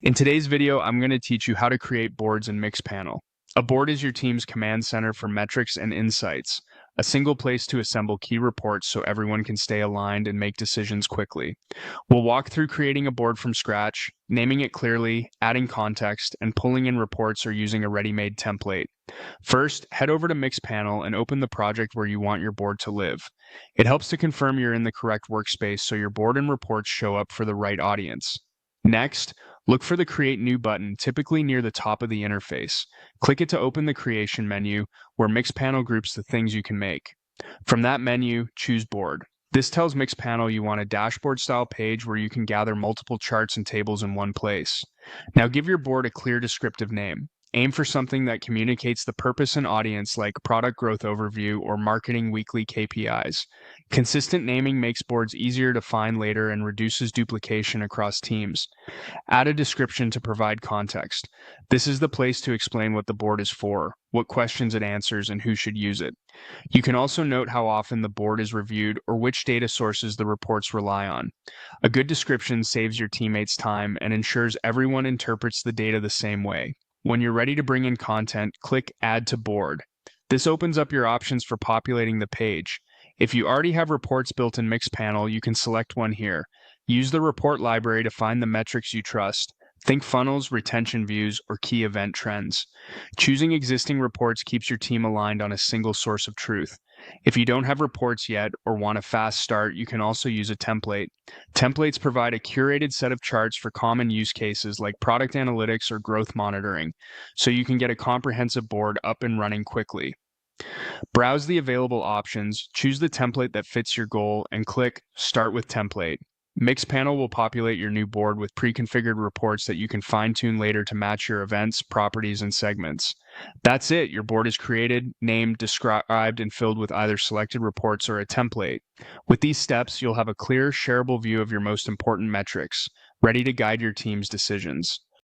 In today's video, I'm going to teach you how to create boards in Mixpanel. A board is your team's command center for metrics and insights, a single place to assemble key reports so everyone can stay aligned and make decisions quickly. We'll walk through creating a board from scratch, naming it clearly, adding context, and pulling in reports or using a ready-made template. First, head over to Mixpanel and open the project where you want your board to live. It helps to confirm you're in the correct workspace so your board and reports show up for the right audience. Next, look for the Create New button, typically near the top of the interface. Click it to open the Creation menu, where Mixpanel groups the things you can make. From that menu, choose Board. This tells Mixpanel you want a dashboard-style page where you can gather multiple charts and tables in one place. Now give your board a clear descriptive name. Aim for something that communicates the purpose and audience, like Product Growth Overview or Marketing Weekly KPIs. Consistent naming makes boards easier to find later and reduces duplication across teams. Add a description to provide context. This is the place to explain what the board is for, what questions it answers, and who should use it. You can also note how often the board is reviewed or which data sources the reports rely on. A good description saves your teammates time and ensures everyone interprets the data the same way. When you're ready to bring in content, click Add to Board. This opens up your options for populating the page. If you already have reports built in Mixpanel, you can select one here. Use the report library to find the metrics you trust. Think funnels, retention views, or key event trends. Choosing existing reports keeps your team aligned on a single source of truth. If you don't have reports yet or want a fast start, you can also use a template. Templates provide a curated set of charts for common use cases like product analytics or growth monitoring, so you can get a comprehensive board up and running quickly. Browse the available options, choose the template that fits your goal, and click Start with Template. Mixpanel will populate your new board with pre-configured reports that you can fine-tune later to match your events, properties, and segments. That's it. Your board is created, named, described, and filled with either selected reports or a template. With these steps, you'll have a clear, shareable view of your most important metrics, ready to guide your team's decisions.